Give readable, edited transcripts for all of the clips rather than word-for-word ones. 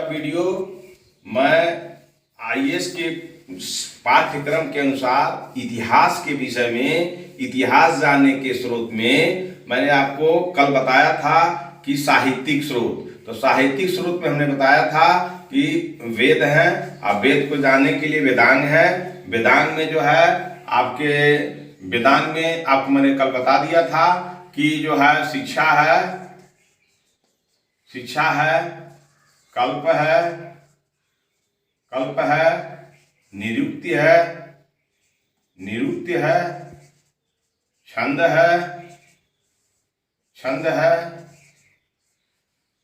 Video मैं IAS के पाठ्यक्रम के अनुसार इतिहास के विषय में, इतिहास जानने के स्रोत में मैंने आपको कल बताया था कि साहित्यिक स्रोत। तो साहित्यिक स्रोत में हमने बताया था कि वेद हैं, अब वेद को जानने के लिए वेदांग है। वेदांग में जो है आपके वेदांग में आपको मैंने कल बता दिया था कि जो है शिक्षा है, कल्प है, निरुक्ति है, छंद है,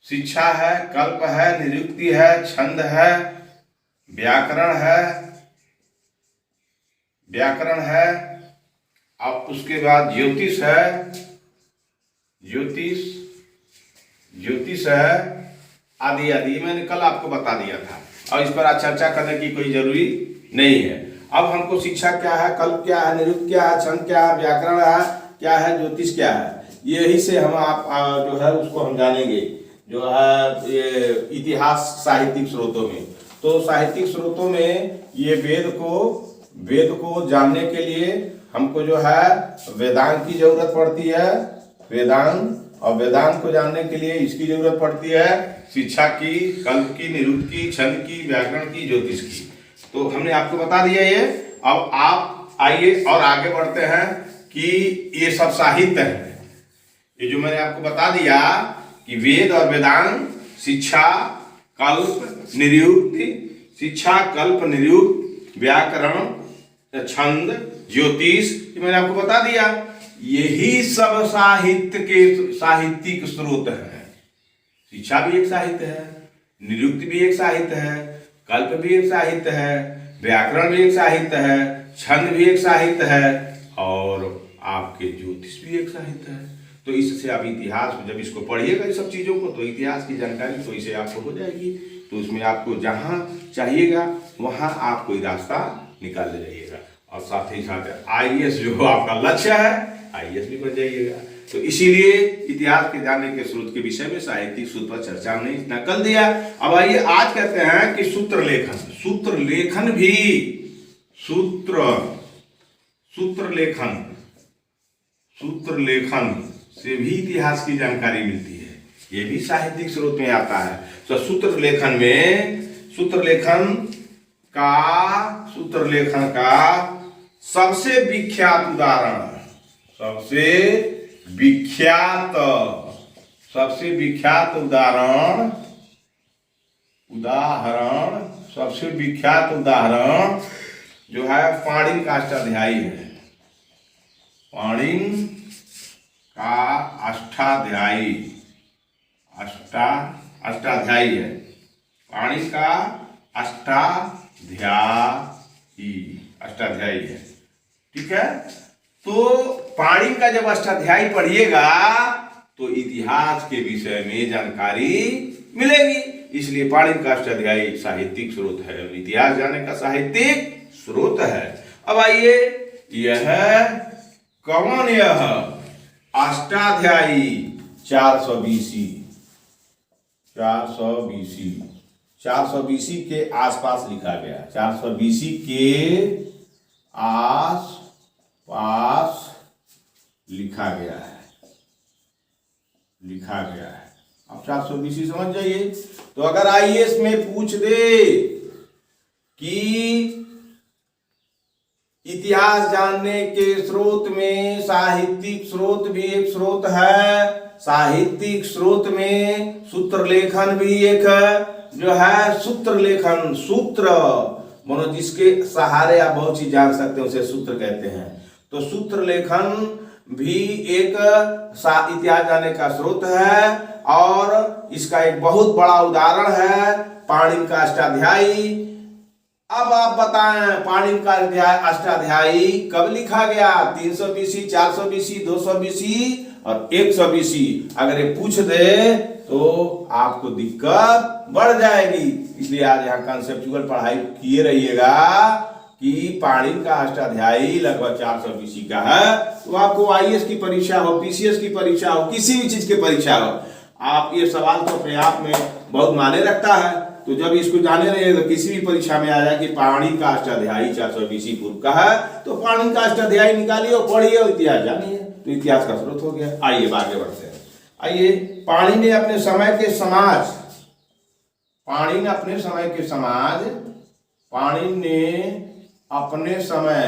शिक्षा है, कल्प है, निरुक्ति है, छंद है, व्याकरण है। अब उसके बाद ज्योतिष है, आदि आदि मैंने कल आपको बता दिया था और इस पर आज चर्चा करने की कोई जरूरी नहीं है। अब हमको शिक्षा क्या है, कल्प क्या है, निरुक्त क्या है, छंद क्या है, व्याकरण क्या है, ज्योतिष क्या है, यही से हम आप जो है उसको हम जानेंगे जो है ये इतिहास साहित्यिक स्रोतों में। तो साहित्यिक स्रोतों में ये वेद को जानने के लिए हमको जो है वेदांग की जरूरत पड़ती है, और वेदांत को जानने के लिए इसकी जरूरत पड़ती है शिक्षा की, कल्प की, निरुक्त की, छंद की, व्याकरण की, ज्योतिष की। तो हमने आपको बता दिया ये। अब आप आइए और आगे बढ़ते हैं कि ये सब साहित्य है। ये जो मैंने आपको बता दिया कि वेद और वेदांग, शिक्षा, कल्प, निरुक्त, व्याकरण, छंद, ज्योतिष, ये मैंने आपको बता दिया। यही सब साहित्यिक स्रोत है। शिक्षा भी एक साहित्य है, निरुक्त भी एक साहित्य है, कल्प भी एक साहित्य है, व्याकरण भी एक साहित्य है, छंद भी एक साहित्य है और आपके ज्योतिष भी एक साहित्य है। तो इससे आप इतिहास में जब इसको पढ़िएगा इस सब चीज़ों को, तो इतिहास की जानकारी तो इसे आपको हो जाएगी। तो उसमें आपको जहाँ चाहिएगा वहाँ आप कोई रास्ता निकाल ले जाइएगा और साथ ही साथ आईएएस जो आपका लक्ष्य है, आईएएस भी बन जाइएगा। तो इसीलिए इतिहास के जानने के स्रोत के विषय में साहित्यिक स्रोत पर चर्चा हमने इतना कर दिया। अब आइए आज कहते हैं कि सूत्र लेखन से भी इतिहास की जानकारी मिलती है, ये भी साहित्यिक स्रोत में आता है। तो सूत्र लेखन का सबसे विख्यात उदाहरण जो है पाणिनि का अष्टाध्यायी है। पाणिनि का अष्टाध्यायी है। पाणिनि का अष्टाध्यायी है। ठीक है। तो पाणिनि का जब अष्टाध्यायी पढ़िएगा तो इतिहास के विषय में जानकारी मिलेगी। इसलिए पाणिनि का अष्टाध्यायी साहित्यिक स्रोत है, इतिहास जानने का साहित्यिक स्रोत है। अब आइए यह कौन, यह अष्टाध्यायी 400 BC के आसपास लिखा गया। 400 BC के आसपास लिखा गया है। अब 400 BC समझ जाइए। तो अगर आईएएस में पूछ दे कि इतिहास जानने के स्रोत में साहित्यिक स्रोत भी एक स्रोत है, साहित्यिक स्रोत में सूत्र लेखन भी एक जो है सूत्र मानो जिसके सहारे आप बहुत चीज जान सकते हैं उसे सूत्र कहते हैं। तो सूत्र लेखन भी एक इतिहास जानने का स्रोत है और इसका एक बहुत बड़ा उदाहरण है पाणिनि का अष्टाध्यायी। अब आप बताएं पाणिनि का अष्टाध्यायी कब लिखा गया? 300 BC, 400 BC, 200 BC और 100 BC। अगर ये पूछ दे तो आपको दिक्कत बढ़ जाएगी। इसलिए आज यहाँ कंसेप्चुअल पढ़ाई किए रहिएगा कि पाणिनि का अष्टाध्यायी लगभग 400 BC का है। तो आपको आईएएस की परीक्षा हो, पीसीएस की परीक्षा हो, किसी भी चीज की परीक्षा हो, आप ये सवाल तो अपने आप में बहुत मायने रखता है। तो जब इसको जाने रहे तो किसी भी परीक्षा में आ जाए कि पाणिनि का अष्टाध्यायी 420 पूर्व का है, तो पाणिनि का अष्टाध्यायी निकालिए और पढ़िए और इतिहास जानिए, तो इतिहास का स्रोत हो गया। आइए आगे बढ़ते हैं। आइए, पाणिनि ने अपने समय के समाज, पाणिनि ने अपने समय के समाज, पाणिनि ने अपने समय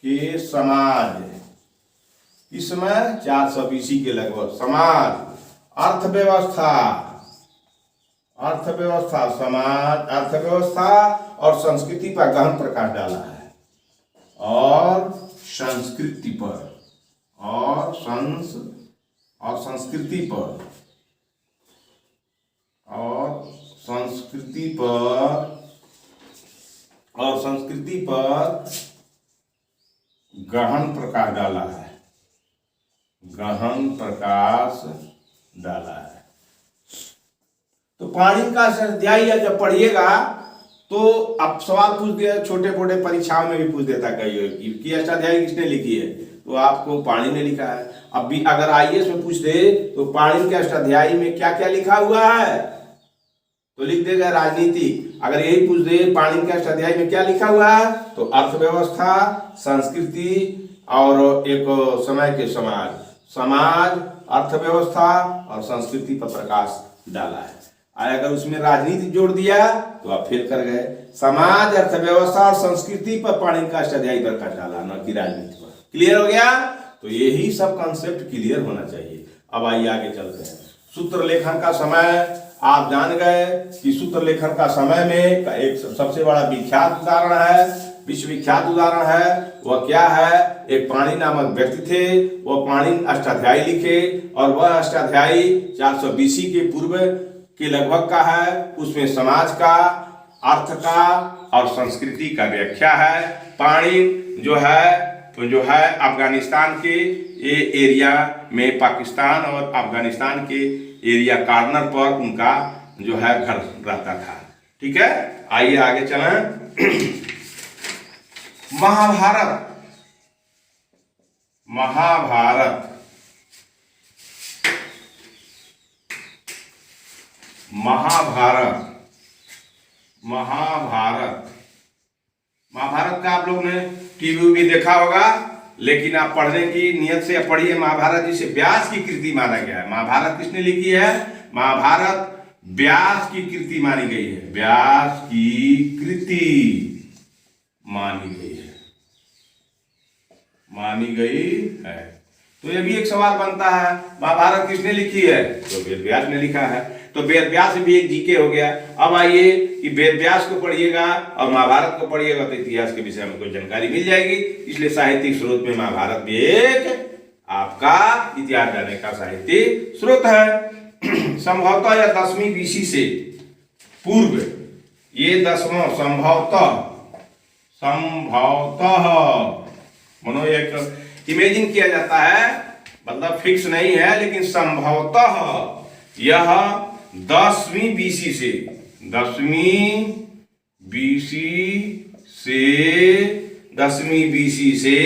के समाज, इस समय 420 के लगभग, समाज, अर्थव्यवस्था, समाज, अर्थव्यवस्था और संस्कृति पर गहन प्रकाश डाला है, और संस्कृति पर, और संस्कृति पर, गहन प्रकाश डाला है, तो पाणिनि का अष्टाध्यायी जब पढ़िएगा तो अब सवाल पूछ दिया, छोटे मोटे परीक्षाओं में भी पूछ देता कई कि अष्टाध्यायी किसने लिखी है, तो आपको पाणिनि ने लिखा है। अब भी अगर आईएएस में पूछ दे तो पाणिनि के अष्टाध्यायी में क्या क्या लिखा हुआ है, तो लिख देगा राजनीति। अगर यही पूछ दे पाणिनि के अष्टाध्यायी में क्या लिखा हुआ है, तो अर्थव्यवस्था, संस्कृति और एक समय के समाज, अर्थव्यवस्था और संस्कृति पर प्रकाश डाला है। अगर उसमें राजनीति जोड़ दिया तो आप फेल कर गए। समाज, अर्थव्यवस्था और संस्कृति पर पाणिनि का अष्टाध्यायी प्रकाश डाला, न कि राजनीति पर। क्लियर हो गया? तो यही सब कॉन्सेप्ट क्लियर होना चाहिए। अब आइए आगे चलते हैं। सूत्र लेखन का समय आप जान गए कि सूत्र लेखन का समय में एक सबसे बड़ा विख्यात उदाहरण है, विश्वविख्यात उदाहरण है। वह क्या है? एक पाणिनि नामक व्यक्ति थे, वह पाणिनि अष्टाध्यायी लिखे और वह अष्टाध्यायी 420 के पूर्व के लगभग का है। उसमें समाज का, अर्थ का और संस्कृति का व्याख्या है। पाणिनि जो है अफगानिस्तान के ये एरिया में, पाकिस्तान और अफगानिस्तान के एरिया कॉर्नर पर उनका जो है घर रहता था। ठीक है, आइए आगे चलें। महाभारत का आप लोग ने टीवी भी देखा होगा, लेकिन आप पढ़ने की नियत से पढ़िए। महाभारत जिसे व्यास की कृति माना गया है। महाभारत किसने लिखी है? महाभारत व्यास की कृति मानी गई है, व्यास की कृति मानी गई है। तो ये भी एक सवाल बनता है, महाभारत किसने लिखी है? तो वेद व्यास ने लिखा है। तो वेद व्यास भी एक जीके हो गया। अब आइए कि वेद व्यास को पढ़िएगा और महाभारत को पढ़िएगा तो इतिहास के विषय में कोई जानकारी मिल जाएगी। इसलिए साहित्यिक स्रोत में महाभारत भी एक आपका इतिहास जानने का साहित्यिक स्रोत है। संभवतः या 10वीं BC से पूर्व, ये 10वां संभवतः मनो एक इमेजिन किया जाता है, मतलब फिक्स नहीं है, लेकिन संभवतः यह 10वीं BC से 10वीं BC से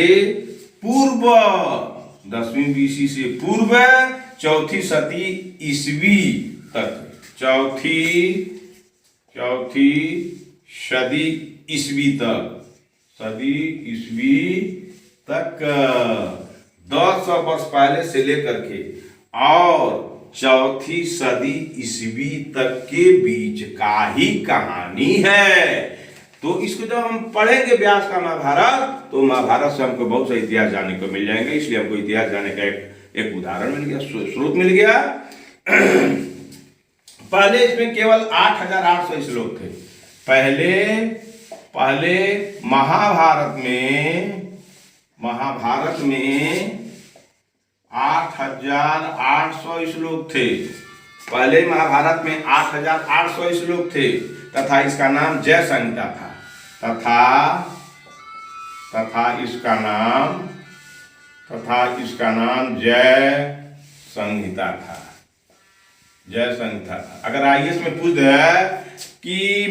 पूर्व चौथी सदी ईस्वी तक, सदी ईस्वी तक 1000 वर्ष पहले से लेकर के और चौथी सदी ईस्वी तक के बीच का ही कहानी है। तो इसको जब हम पढ़ेंगे व्यास का महाभारत, तो महाभारत से हमको बहुत सा इतिहास जानने को मिल जाएंगे। इसलिए हमको इतिहास जानने का एक उदाहरण मिल गया, स्रोत मिल गया। पहले इसमें केवल 8800 श्लोक थे। पहले महाभारत में 8800 श्लोक थे। पहले महाभारत में 8800 श्लोक थे तथा इसका नाम जय संहिता था। तथा इसका नाम जय संहिता था। अगर आईएएस में पूछ दे कि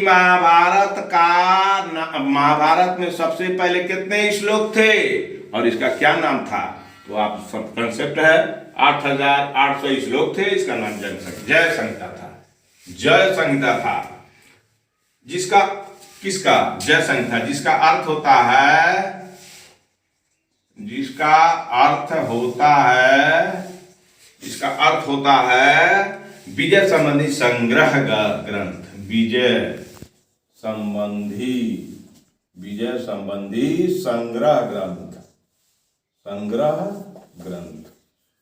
महाभारत में सबसे पहले कितने श्लोक थे और इसका क्या नाम था, तो आप सब कंसेप्ट है 8800 श्लोक थे, इसका नाम जय संहिता था। जय संहिता था, जिसका किसका जय संहिता, जिसका अर्थ होता है, जिसका अर्थ होता है, इसका अर्थ होता है विजय संबंधी संग्रह ग्रंथ, विजय संबंधी संग्रह ग्रंथ,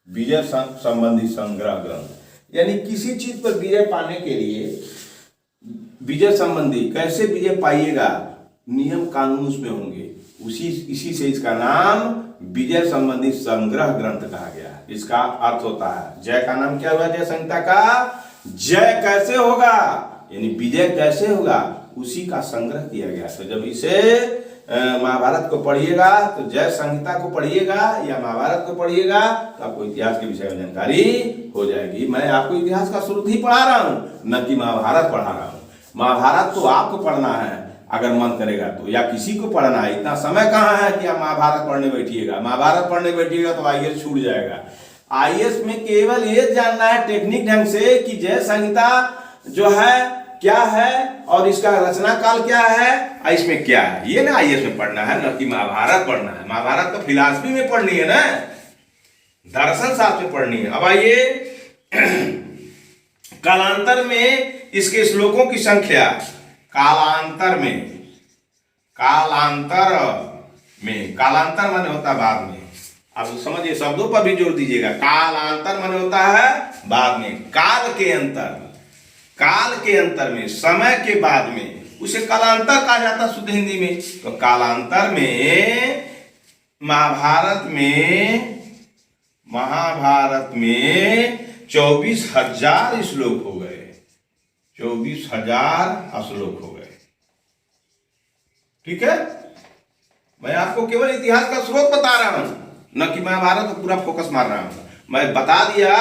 विजय संबंधी संग्रह ग्रंथ। यानी किसी चीज पर विजय पाने के लिए विजय संबंधी कैसे विजय पाइएगा, नियम कानून उसमें होंगे, इसी से इसका नाम विजय संबंधी संग्रह ग्रंथ कहा गया। इसका अर्थ होता है, जय का नाम क्या हुआ, जय संहिता का जय कैसे होगा, यानी विजय कैसे होगा, उसी का संग्रह किया गया। तो जब इसे महाभारत को पढ़िएगा तो जय संहिता को पढ़िएगा या महाभारत को पढ़िएगा तो आपको इतिहास के विषय में जानकारी हो जाएगी। मैं आपको इतिहास का शुरू ही पढ़ा रहा हूं, न कि महाभारत पढ़ा रहा हूं। महाभारत तो आपको पढ़ना है अगर मन करेगा तो, या किसी को पढ़ना है। इतना समय कहाँ है कि आप महाभारत पढ़ने बैठिएगा। महाभारत पढ़ने बैठिएगा तो आईएएस छूट जाएगा। आईएएस में केवल ये जानना है टेक्निक ढंग से कि जय संहिता जो है क्या है और इसका रचना काल क्या है और इसमें क्या है, ये ना आईएएस में पढ़ना है, न कि महाभारत पढ़ना है। महाभारत तो फिलॉसफी में पढ़नी है ना, दर्शन शास्त्र में पढ़नी है। अब आइए, कालांतर में इसके श्लोकों की संख्या, कालांतर कालांतर माने होता बाद में, आप समझिए, शब्दों पर भी जोर दीजिएगा। कालांतर माने होता है बाद में, काल के अंतर में, समय के बाद में, उसे कालांतर कहा जाता शुद्ध हिंदी में। तो कालांतर में महाभारत में 24,000 श्लोक हो गए, 24,000 श्लोक हो गए। ठीक है, मैं आपको केवल इतिहास का स्रोत बता रहा हूं, न कि महाभारत पर पूरा फोकस मार रहा हूं। मैं बता दिया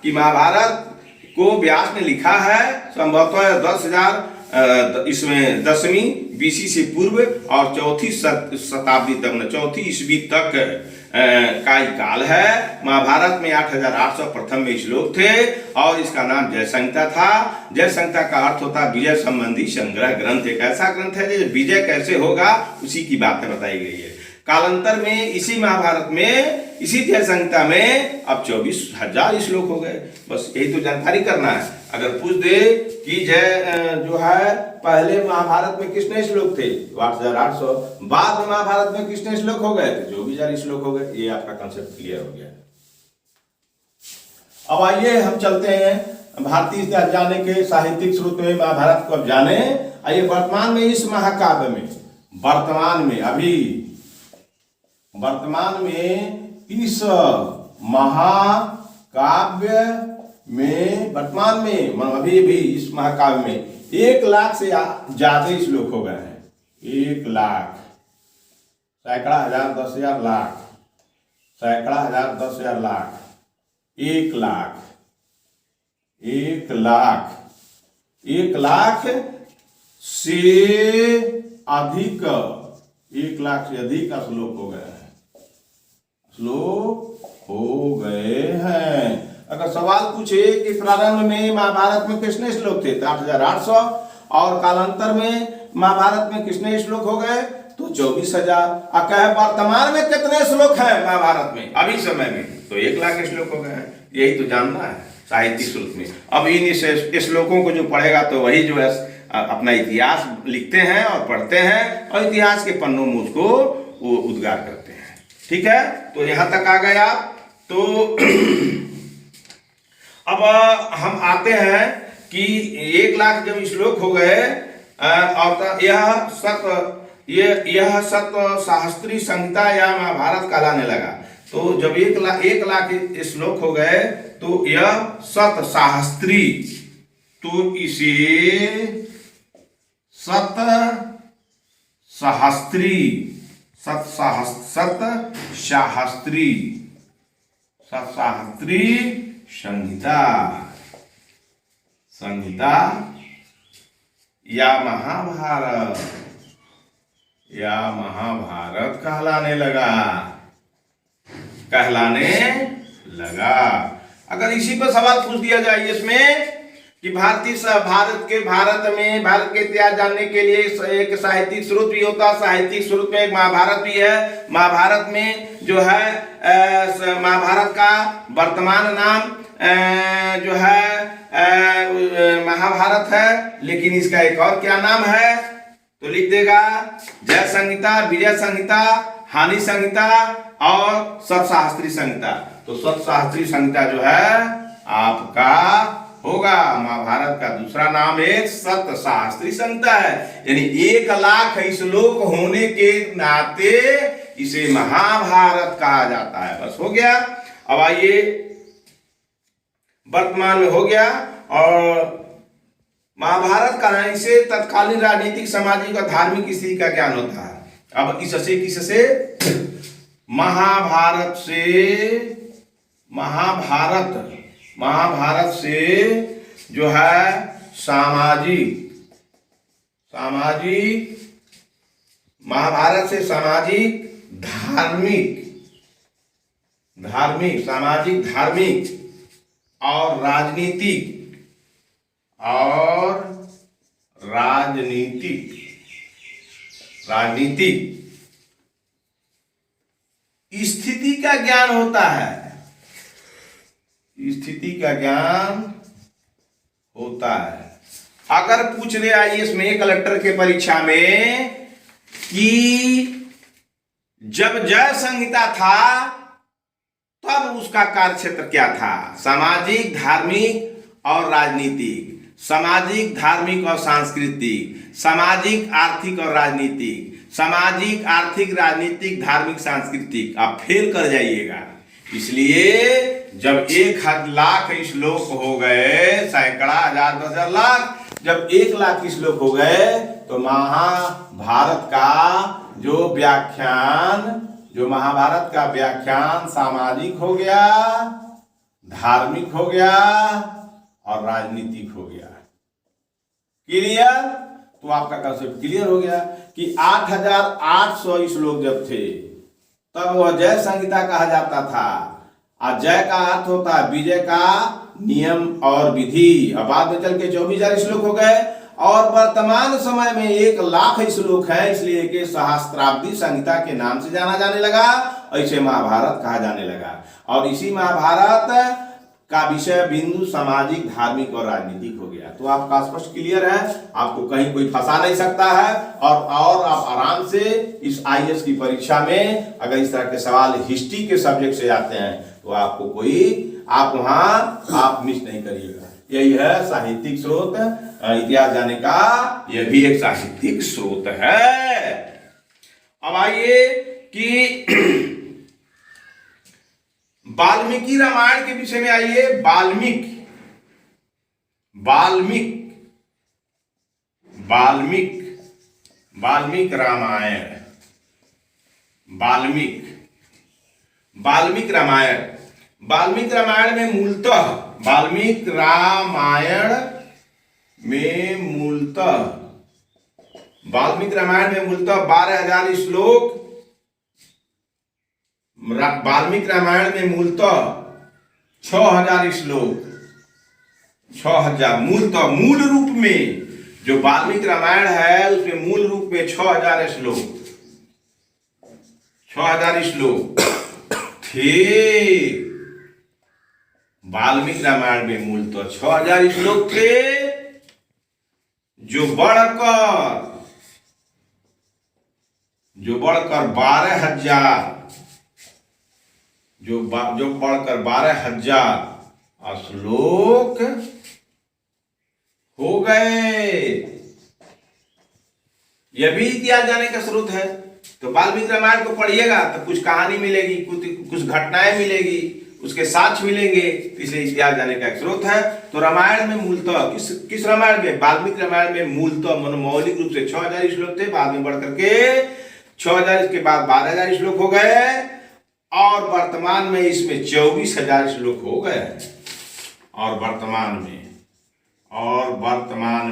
कि महाभारत को व्यास ने लिखा है संभवतः 10,000 इसमें 10वीं बीसी से पूर्व और 4वीं शताब्दी तक, न 4वीं ईस्वी तक का ही काल है। महाभारत में 8,800 प्रथम में श्लोक थे और इसका नाम जय संहिता था। जय संहिता का अर्थ होता है विजय संबंधी संग्रह ग्रंथ। एक ऐसा ग्रंथ है जो विजय कैसे होगा उसी की बातें बताई गई है। कालांतर में इसी महाभारत में, इसी जय संहिता में अब 24,000 श्लोक हो गए। बस यही तो जानकारी करना है। अगर पूछ दे कि जय जो है पहले महाभारत में कितने श्लोक थे, 8,800, बाद में महाभारत में कितने श्लोक हो गए थे, 24,000 श्लोक हो गए। ये आपका कंसेप्ट क्लियर हो गया। अब आइए हम चलते हैं भारतीय इतिहास जाने के साहित्यिक स्रोत में महाभारत को अब जाने। आइए वर्तमान में इस महाकाव्य में, वर्तमान में इस महाकाव्य में, वर्तमान में अभी भी इस महाकाव्य में 1 लाख से ज्यादा श्लोक हो गए हैं। 1 लाख, सैकड़ा, हजार, 10,000, लाख, सैकड़ा, हजार, 10,000, लाख, 1 लाख, 1 लाख, 1 लाख से अधिक, 1 लाख से अधिक श्लोक हो गए हैं, श्लोक हो गए हैं। अगर सवाल पूछे कि प्रारंभ में महाभारत में कितने श्लोक थे, तो 8,800, और कालांतर में महाभारत में कितने श्लोक हो गए, तो 24,000। कहे वर्तमान में कितने श्लोक हैं महाभारत में अभी समय में, तो 1 लाख श्लोक हो गए हैं। यही तो जानना है साहित्यिक स्रोत में। अब इन श्लोकों को जो पढ़ेगा तो वही जो है अपना इतिहास लिखते हैं और पढ़ते हैं और इतिहास के पन्नों में उसको वो उद्गार करते हैं। ठीक है, तो यहां तक आ गए आप। तो अब हम आते हैं कि 1 लाख जब श्लोक हो गए और यह सत शास्त्री संहिता या महाभारत कहलाने लगा। तो जब 1 लाख श्लोक हो गए तो यह सत शास्त्री, तो इसे सत शास्त्री संहिता या महाभारत कहलाने लगा। अगर इसी पर सवाल पूछ दिया जाए इसमें कि भारत के इतिहास जानने के लिए एक साहित्यिक स्रोत भी होता है। साहित्यिक स्रोत में एक महाभारत भी है। महाभारत में जो है महाभारत का वर्तमान नाम जो है महाभारत है, लेकिन इसका एक और क्या नाम है तो लिख देगा जय संहिता, विजय संहिता, हानि संहिता और सतशास्त्री संहिता। तो सतशास्त्री संहिता जो है आपका होगा। महाभारत का दूसरा नाम एक सतशास्त्री संहिता है, यानी 1,00,000 श्लोक होने के नाते इसे महाभारत कहा जाता है। बस हो गया। अब आइए वर्तमान में हो गया। और महाभारत कहानी से तत्कालीन राजनीतिक, सामाजिक और धार्मिक स्थिति का ज्ञान होता है। अब किससे महाभारत से जो है महाभारत से सामाजिक, धार्मिक और राजनीतिक स्थिति का ज्ञान होता है। अगर पूछ रहे आईएएस में, कलेक्टर के परीक्षा में कि जब जय संहिता था तब उसका कार्यक्षेत्र क्या था? सामाजिक, धार्मिक और राजनीतिक, सामाजिक, धार्मिक और सांस्कृतिक, सामाजिक, आर्थिक और राजनीतिक, सामाजिक, आर्थिक, राजनीतिक, धार्मिक, सांस्कृतिक। आप फेल कर जाइएगा। इसलिए जब 1,00,000 श्लोक हो गए, सैकड़ा, हजार, 10,000, लाख, जब 1,00,000 श्लोक हो गए तो महाभारत का व्याख्यान सामाजिक हो गया, धार्मिक हो गया और राजनीतिक हो गया। क्लियर? तो आपका कंसेप्ट क्लियर हो गया कि 8,800 श्लोक जब थे तब वह जय संहिता कहा जाता था। और जय का अर्थ होता है विजय का नियम और विधि। अब बाद में चल के 24,000 श्लोक हो गए और वर्तमान समय में 1,00,000 श्लोक है, इसलिए कि सहस्त्राब्दी संहिता के नाम से जाना जाने लगा। ऐसे महाभारत कहा जाने लगा। और इसी महाभारत का विषय बिंदु सामाजिक, धार्मिक और राजनीतिक हो गया। तो आपका स्पष्ट क्लियर है, आपको कहीं कोई फंसा नहीं सकता है। और आप आराम से इस आईएएस की परीक्षा में अगर इस तरह के सवाल हिस्ट्री के सब्जेक्ट से आते हैं तो आपको आप मिस नहीं करिएगा। यही है साहित्यिक स्रोत। इतिहास जानने का यह भी एक साहित्यिक स्रोत है। अब आइए कि वाल्मीकि रामायण के विषय में आइए। वाल्मीकि रामायण। वाल्मीकि रामायण में मूलतः 12,000 श्लोक। वाल्मीकि रामायण में मूलतः 6,000 श्लोक। 6,000 मूल रूप में जो वाल्मीकि रामायण है उसमें मूल रूप में 6,000 श्लोक 6,000 श्लोक थे। वाल्मीकि रामायण में मूलतः 6,000 श्लोक थे, जो बढ़कर 12,000 जो बढ़कर 12,000 श्लोक हो गए। यह भी इतिहास जानने का स्रोत है। तो वाल्मीकि रामायण को पढ़िएगा तो कुछ कहानी मिलेगी, कुछ घटनाएं मिलेगी, उसके साक्ष्य मिलेंगे, इसलिए इतिहास जानने का एक स्रोत है। तो रामायण में मूलतः किस रामायण में? वाल्मीकि रामायण में मूलतः मौलिक रूप से 6,000 श्लोक थे, बाद में बढ़कर के 6,000 के बाद 12,000 श्लोक हो गए और वर्तमान में इसमें 24,000 श्लोक हो गए। और वर्तमान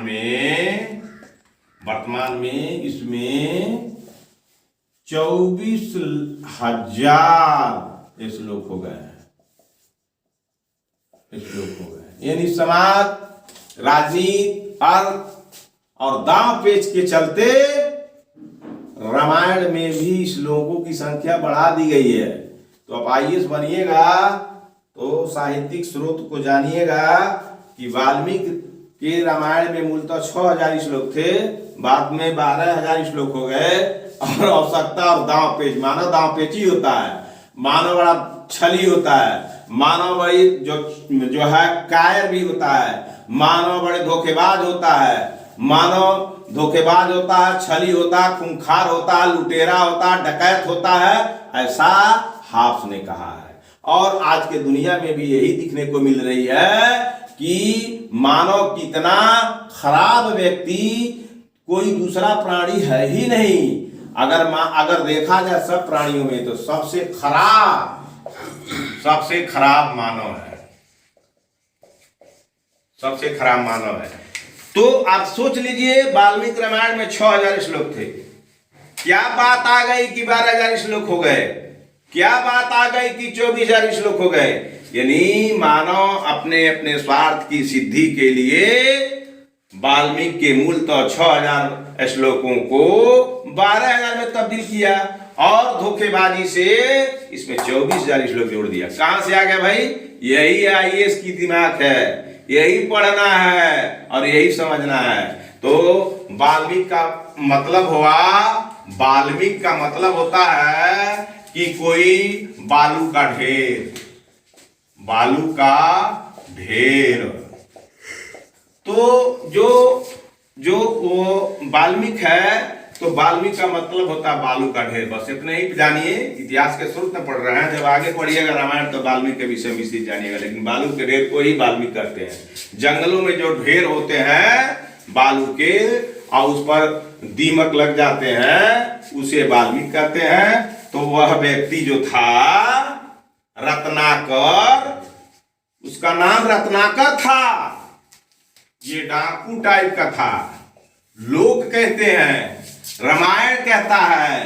में इसमें 24,000 श्लोक हो गए। यानी समाज राजनीति, अर्थ और दांव पेच के चलते रामायण में भी श्लोकों की संख्या बढ़ा दी गई है। तो आप आईएएस बनिएगा तो साहित्यिक स्रोत को जानिएगा कि वाल्मीकि के रामायण में मूलतः 6000 श्लोक थे, बाद में 12000 श्लोक हो गए। और आवश्यकता और दांव पेच, मानव दांव पेची होता है, मानव बड़ा छली होता है, मानव बड़ी जो है कायर भी होता है, मानव बड़े धोखेबाज होता है, मानव धोखेबाज होता है, छली होता है, खूंखार होता है, लुटेरा होता है, डकैत होता है, ऐसा हाफ्स ने कहा है। और आज के दुनिया में भी यही दिखने को मिल रही है कि मानव कितना खराब व्यक्ति कोई दूसरा प्राणी है ही नहीं। अगर देखा जाए सब प्राणियों में तो सबसे खराब मानव है, सबसे खराब मानव है। तो आप सोच लीजिए वाल्मीकि रामायण में 6000 श्लोक थे, क्या बात आ गई कि 12000 श्लोक हो गए, क्या बात आ गई कि 24000 श्लोक हो गए। यानी मानव अपने अपने स्वार्थ की सिद्धि के लिए वाल्मीकि के मूलतः 6000 श्लोकों को 12000 में तब्दील किया और धोखेबाजी से इसमें 24000 श्लोक जोड़ दिया। कहां से आ गया भाई? यही आईएएस की दिमाग है, यही पढ़ना है और यही समझना है। तो वाल्मीकि का मतलब हुआ, वाल्मीकि का मतलब होता है कि कोई बालू का ढेर, बालू का ढेर। तो जो वो वाल्मीकि है, तो वाल्मीकि का मतलब होता है बालू का ढेर। बस इतने ही जानिए, इतिहास के स्रोत में पढ़ रहे हैं, जब आगे पढ़िएगा रामायण तो वाल्मीकि के विषय में विस्तृत जानिएगा। लेकिन बालू के ढेर को ही वाल्मीकि कहते हैं। जंगलों में जो ढेर होते हैं बालू के और उस पर दीमक लग जाते हैं, उसे वाल्मीकि कहते हैं। तो वह व्यक्ति जो था रत्नाकर, उसका नाम रत्नाकर था, ये डाकू टाइप का था। लोग कहते हैं, रामायण कहता है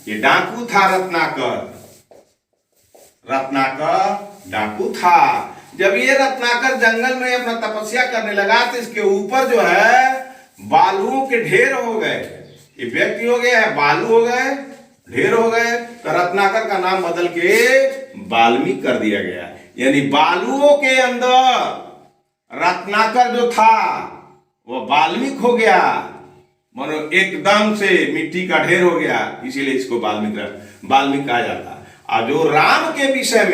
ये डाकू था रत्नाकर, रत्नाकर डाकू था। जब ये रत्नाकर जंगल में अपना तपस्या करने लगा तो इसके ऊपर जो है बालुओं के ढेर हो गए। ये व्यक्ति हो गए हैं, बालू हो गए, ढेर हो गए, तो रत्नाकर का नाम बदल के वाल्मीकि कर दिया गया। यानी बालुओं के अंदर रत्नाकर जो था वो वाल्मीकि हो गया, मानो एकदम से मिट्टी का ढेर हो गया, इसीलिए इसको वाल्मीकि कहा जाता है। और जो राम के विषय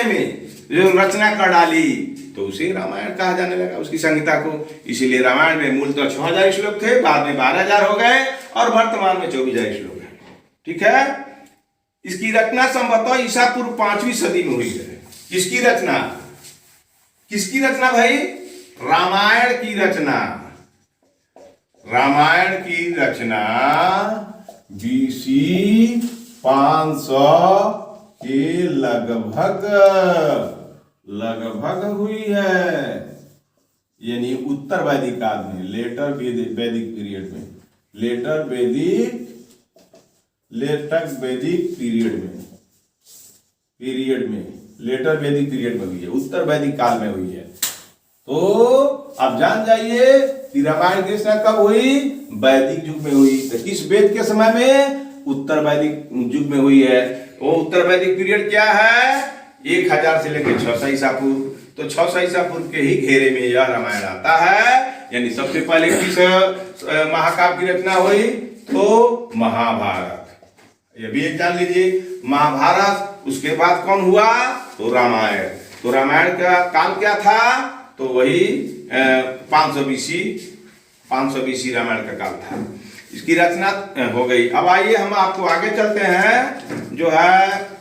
में जो रचना कर डाली तो उसे रामायण कहा जाने लगा, उसकी संहिता को। इसीलिए रामायण में मूलतः 6000 श्लोक थे, बाद में 12000 हो गए और वर्तमान में 24000 श्लोक है। ठीक है। इसकी रचना संभवतः ईसा पूर्व 5वीं सदी में हुई है। किसकी रचना? किसकी रचना भाई? रामायण की रचना। रामायण की रचना बीसी 500 के लगभग हुई है। यानी उत्तर वैदिक काल में, लेटर वैदिक पीरियड में, लेटर वैदिक पीरियड में हुई है, उत्तर वैदिक काल में हुई है। तो अब जान जाइए कि रामायण की रचना कब हुई? वैदिक युग में हुई। तो किस वेद के समय में? उत्तर वैदिक युग में हुई है। वो उत्तर वैदिक पीरियड क्या है? 1000 से लेकर 600 ईसा पूर्व। तो 600 ईसा पूर्व के ही घेरे में यह रामायण आता है। यानी सबसे पहले किस महाकाव्य की रचना हुई? तो महाभारत। ये भी एक जान लीजिए, महाभारत। उसके बाद कौन हुआ? तो रामायण। तो रामायण का काल क्या था? तो वही 500 बीसी रामायण का काल था। इसकी रचना हो गई। अब आइए हम आपको आगे चलते हैं, जो है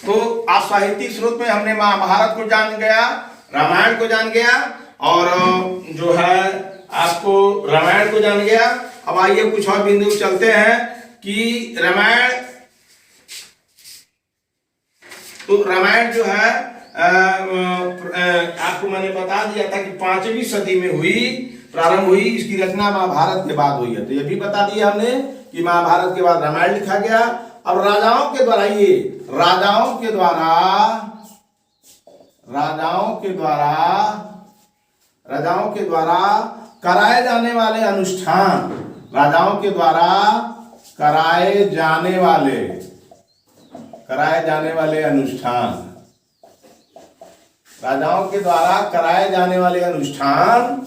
तो आप साहित्यिक स्रोत में हमने महाभारत को जान गया, रामायण को जान गया और जो है आपको रामायण को जान गया। अब आइए कुछ और बिंदु चलते हैं कि रामायण, तो रामायण जो है आपको मैंने बता दिया था कि 5वीं सदी में प्रारंभ हुई। इसकी रचना महाभारत के बाद हुई है। तो ये भी बता दिया हमने कि महाभारत के बाद रामायण लिखा गया। अब राजाओं के द्वारा ये राजाओं के द्वारा कराए जाने वाले अनुष्ठान, राजाओं के द्वारा कराए जाने वाले अनुष्ठान, राजाओं के द्वारा कराए जाने वाले अनुष्ठान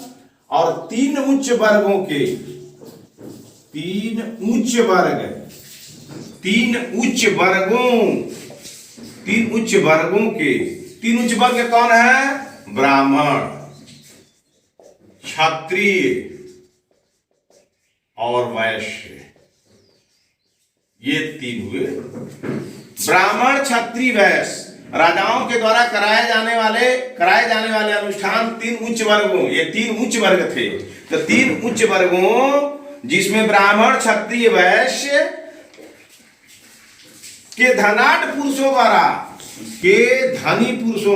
और तीन उच्च वर्गों के, तीन उच्च वर्ग कौन है? ब्राह्मण, क्षत्रिय और वैश्य, ये तीन हुए। ब्राह्मण, क्षत्रिय, वैश्य राजाओं के द्वारा कराए जाने वाले अनुष्ठान तीन उच्च वर्गों, ये तीन उच्च वर्ग थे। तो तीन उच्च वर्गों जिसमें ब्राह्मण, क्षत्रिय, वैश्य के धनाढ्य पुरुषों द्वारा, के धनी पुरुषों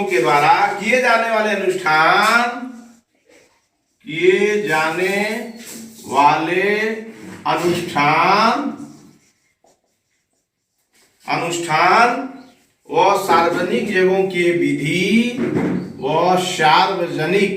के द्वारा किए जाने वाले अनुष्ठान व सार्वजनिक जगहों की विधि व सार्वजनिक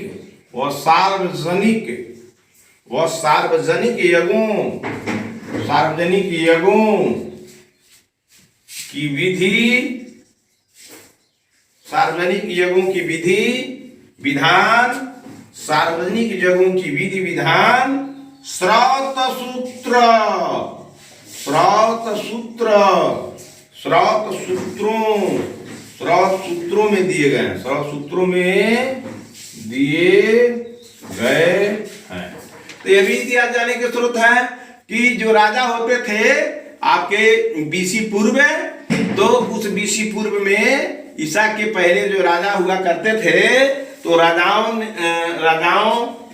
यज्ञों की विधि विधान श्रौत सूत्रों में दिए गए हैं। तो ये भी इतिहास जाने के स्रोत है कि जो राजा होते थे आपके बीसी पूर्व, तो उस बीसी पूर्व में ईसा के पहले जो राजा हुआ करते थे, तो राजाओं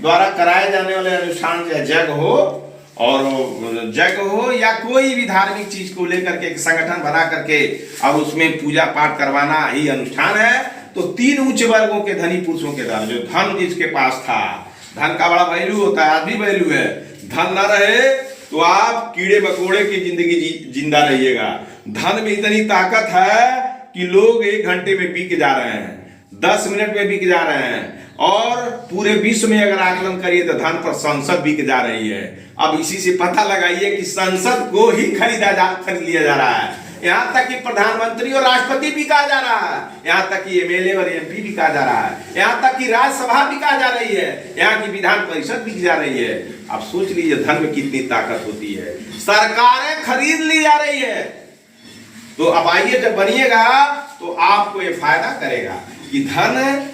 द्वारा कराए जाने वाले अनुष्ठान, चाहे यज्ञ हो या कोई भी धार्मिक चीज को लेकर के एक संगठन बना करके अब उसमें पूजा पाठ करवाना ही अनुष्ठान है। तो तीन उच्च वर्गों के धनी पुरुषों के द्वारा, जो धन जिसके पास था, धन का बड़ा वैल्यू होता है, आज भी वैल्यू है। धन न रहे तो आप कीड़े मकोड़े की जिंदगी जिंदा रहिएगा। धन में इतनी ताकत है कि लोग 1 घंटे में बिक जा रहे हैं, 10 मिनट में बिक जा रहे हैं, और पूरे विश्व में अगर आकलन करिए तो धन पर संसद बिक जा रही है। अब इसी से पता लगाइए कि संसद को ही खरीद लिया जा रहा है। यहाँ तक कि प्रधानमंत्री और राष्ट्रपति बिका जा रहा है, यहाँ तक कि एमएलए और एमपी बिका जा रहा है, यहाँ तक कि राज्यसभा बिका जा रही है, यहाँ की विधान परिषद बिक जा रही है। आप सोच लीजिए धन में कितनी ताकत होती है। सरकारें खरीद ली जा रही है। तो अब आइए, जब बनिएगा तो आपको ये फायदा करेगा कि धन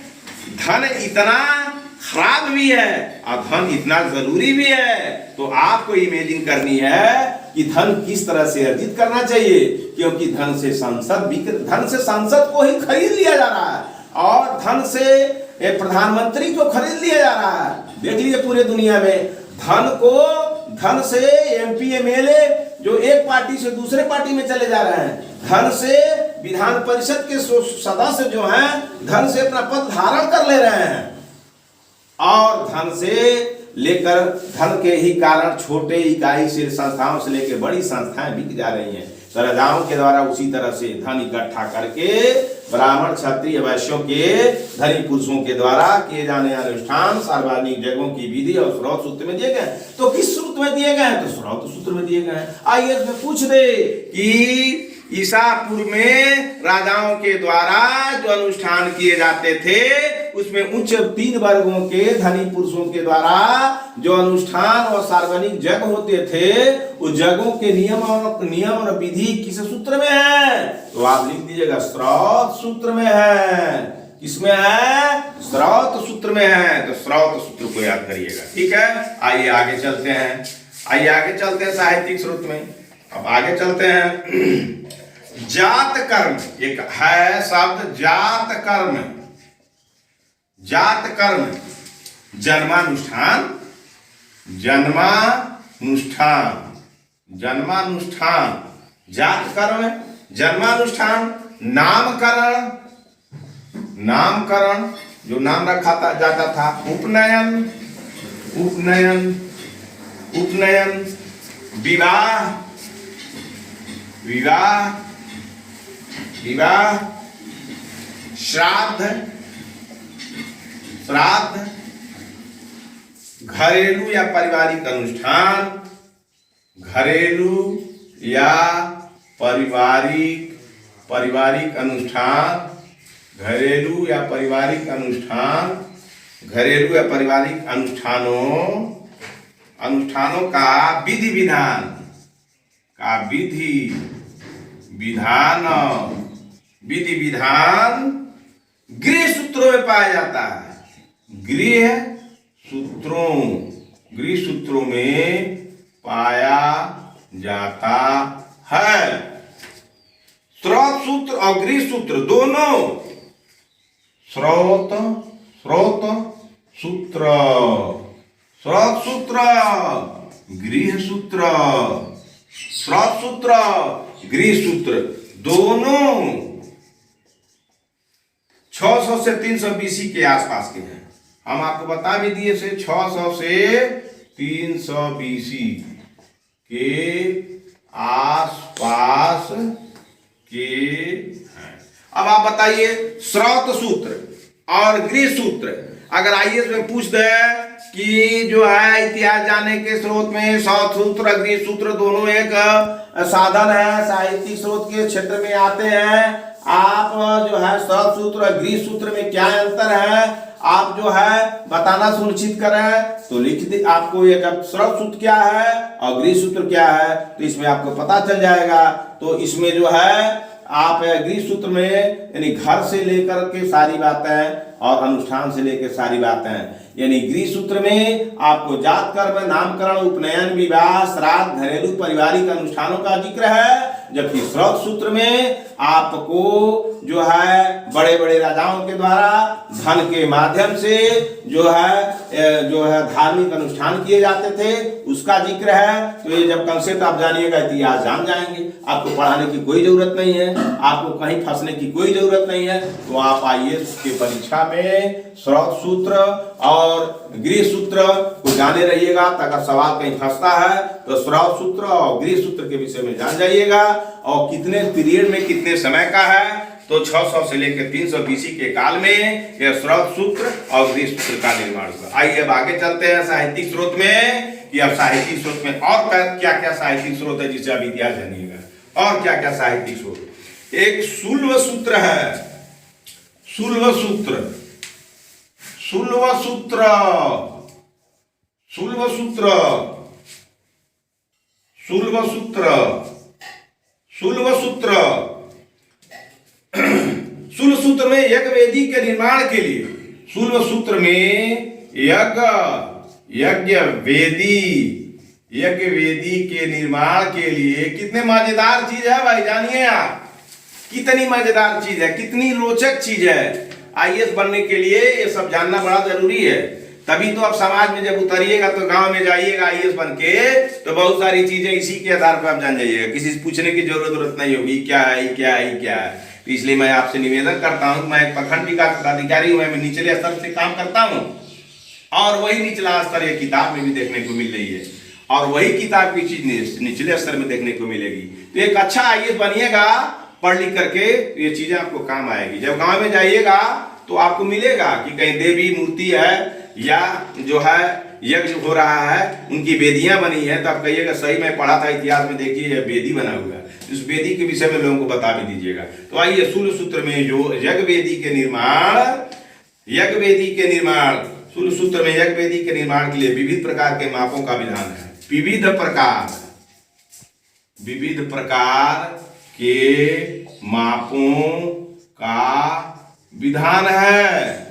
इतना खराब भी है और धन इतना जरूरी भी है। तो आपको इमेजिन करनी है कि धन किस तरह से अर्जित करना चाहिए, क्योंकि धन से संसद को ही खरीद लिया जा रहा है और धन से प्रधानमंत्री को खरीद लिया जा रहा है। देख लीजिए पूरे दुनिया में धन से एमपी एमएलए जो एक पार्टी से दूसरे पार्टी में चले जा रहे हैं, धन से विधान परिषद के सदस्य जो हैं धन से अपना पद धारण कर ले रहे हैं, और धन के ही कारण छोटे इकाई से संस्थाओं से लेकर बड़ी संस्थाएं बिक जा रही हैं। तो राजाओं के द्वारा उसी तरह से धन इकट्ठा करके ब्राह्मण, क्षत्रिय, वैश्यों के धनी पुरुषों के द्वारा किए जाने वाले अनुष्ठान सार्वजनिक जगहों की विधि और स्रोत सूत्र में दिए गए। तो किस सूत्र में दिए गए? तो स्रोत सूत्र में दिए गए। आइए इसमें पूछ दे कि ईसापुर में राजाओं के द्वारा जो अनुष्ठान किए जाते थे उसमें उच्च 3 वर्गों के धनी पुरुषों के द्वारा जो अनुष्ठान और सार्वजनिक यज्ञ होते थे, उस यज्ञों के नियम और विधि किस सूत्र में है? तो आप लिख दीजिएगा स्रोत सूत्र में है। किसमें है? स्रोत सूत्र में है। तो स्रोत सूत्र को याद करिएगा, ठीक है। आइए आगे चलते हैं साहित्यिक स्रोत में। अब आगे चलते हैं। जात कर्म एक है शब्द, जात कर्म जन्मानुष्ठान, जात कर्म जन्मानुष्ठान, नामकरण जो नाम रखा था जाता था उपनयन, उपनयन, उपनयन, विवाह, विवाह, विवाह, श्राद्ध, श्राद्ध, घरेलू या पारिवारिक अनुष्ठान, घरेलू या पारिवारिक अनुष्ठान, घरेलू या पारिवारिक अनुष्ठान, घरेलू या पारिवारिक अनुष्ठानों का विधि विधान, का विधि विधान, विधि विधान गृह सूत्रों में पाया जाता है। गृह सूत्रों में पाया जाता है। स्रोत सूत्र और गृह सूत्र दोनों, स्रोत सूत्र, स्रोत सूत्र, गृह सूत्र, स्रोत सूत्र, गृह सूत्र दोनों 600 से 300 BC के आसपास के हैं। हम आपको बता भी दिए से 600 से 300 BC के आसपास के हैं। अब आप बताइए स्रोत सूत्र और गृह सूत्र, अगर आईएएस में पूछ दे कि जो है इतिहास जानने के स्रोत में स्रोत सूत्र और गृह सूत्र दोनों एक साधन है, साहित्यिक स्रोत के क्षेत्र में आते हैं। आप जो है स्रोत सूत्र और गृह सूत्र में क्या अंतर है आप जो है बताना सुनिश्चित करें। तो लिख दे आपको ये जब स्रोत सूत्र क्या है और गृह सूत्र क्या है तो इसमें आपको पता चल जाएगा। तो इसमें जो है आप गृह सूत्र में यानी घर से लेकर के सारी बातें और अनुष्ठान से लेकर सारी बातें, यानी गृह सूत्र में आपको जात कर्म, नामकरण, उपनयन, विवाह, श्राद्ध, घरेलू पारिवारिक अनुष्ठानों का जिक्र है। जबकि स्रोत सूत्र में आपको जो है बड़े बड़े राजाओं के द्वारा धन के माध्यम से जो है धार्मिक अनुष्ठान किए जाते थे उसका जिक्र है। तो ये जब कंसेप्ट आप जानिएगा इतिहास जान जाएंगे, आपको पढ़ाने की कोई जरूरत नहीं है, आपको कहीं फंसने की कोई जरूरत नहीं है। तो आप आईएएस की परीक्षा में स्रोत सूत्र और गृह सूत्र को जाने रहिएगा, तो अगर सवाल कहीं फंसता है तो स्रोत सूत्र और गृह सूत्र के विषय में जान जाइएगा। और कितने पीरियड में कितने समय का है तो 600 से लेकर 300 BC के काल में यह स्रोत सूत्र और गृह सूत्र का निर्माण हुआ। आइए अब आगे चलते हैं साहित्यिक स्रोत में कि अब साहित्यिक स्रोत में और क्या क्या साहित्यिक स्रोत है जिसे आप इतिहास जानिएगा। और क्या क्या साहित्यिक स्रोत, एक शुल्व सूत्र है, शुल्व सूत्र, शुल्व सूत्र, शुल्व सूत्र, शुल्व सूत्र, शुल्व सूत्र, शुल्व सूत्र में यज्ञ वेदी के निर्माण के लिए, शुल्व सूत्र में यज्ञ वेदी के निर्माण के लिए कितने मजेदार चीज है भाई, जानिए आप कितनी मजेदार चीज है, कितनी रोचक चीज है। आईएएस बनने के लिए ये सब जानना बड़ा जरूरी है। तभी तो आप समाज में जब उतरिएगा तो गांव में जाइएगा आईएएस बन के तो बहुत सारी चीजें इसी के आधार पर आप जान जाइएगा, किसी से पूछने की जरूरत नहीं होगी क्या है क्या है क्या है। तो इसलिए मैं आपसे निवेदन करता हूं, मैं एक प्रखंड विकास पदाधिकारी हूं, मैं निचले स्तर से काम करता हूं और वही निचला स्तर ये किताब में भी देखने को मिल रही है और वही किताब की चीज निचले स्तर में देखने को मिलेगी। तो एक अच्छा आईएएस बनिएगा पढ़ लिख करके, ये चीजें आपको काम आएगी। जब गांव में जाइएगा तो आपको मिलेगा कि कहीं देवी मूर्ति है या जो है यज्ञ हो रहा है, उनकी वेदियां बनी है, तो आप कहिएगा सही मैं पढ़ा था इतिहास में, देखिए यह वेदी बना हुआ है। इस वेदी के विषय में लोगों को बता भी दीजिएगा। तो आइए शुल्व सूत्र में जो यज्ञ वेदी के निर्माण, शुल्व सूत्र में यज्ञ वेदी के निर्माण के लिए विविध प्रकार के मापों का विधान है। विविध प्रकार के मापों का विधान है।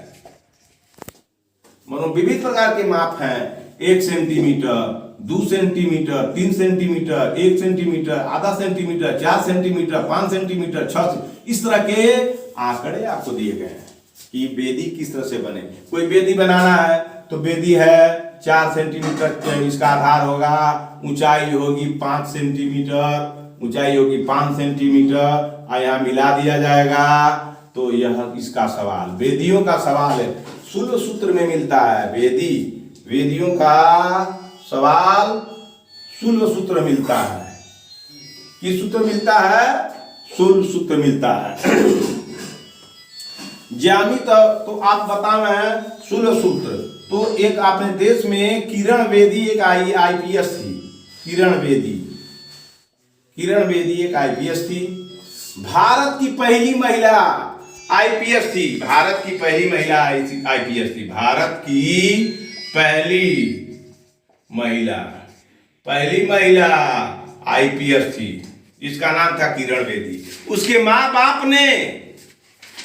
मतलब विविध प्रकार के माप हैं, 1 सेंटीमीटर, 2 सेंटीमीटर, 3 सेंटीमीटर, 1 सेंटीमीटर, आधा सेंटीमीटर, 4 सेंटीमीटर, 5 सेंटीमीटर, 6, इस तरह के आंकड़े आपको दिए गए हैं कि वेदी किस तरह से बने। कोई वेदी बनाना है तो वेदी है 4 सेंटीमीटर, इसका आधार होगा, ऊंचाई होगी 5 सेंटीमीटर, ऊंचाई होगी 5 सेंटीमीटर और यहाँ मिला दिया जाएगा। तो यह इसका सवाल, वेदियों का सवाल है शुल्ब सूत्र में मिलता है। वेदियों का सवाल शुल्ब सूत्र मिलता है। किस सूत्र मिलता है? शुल्ब सूत्र मिलता है। ज्यामित तो आप बतावे शुल्ब सूत्र। तो एक अपने देश में किरण बेदी एक आईपीएस थी। किरण बेदी एक आईपीएस थी। भारत की पहली महिला आईपीएस थी। भारत की पहली महिला आईपीएस थी। भारत की पहली महिला आईपीएस थी। इसका नाम था किरण बेदी। उसके माँ बाप ने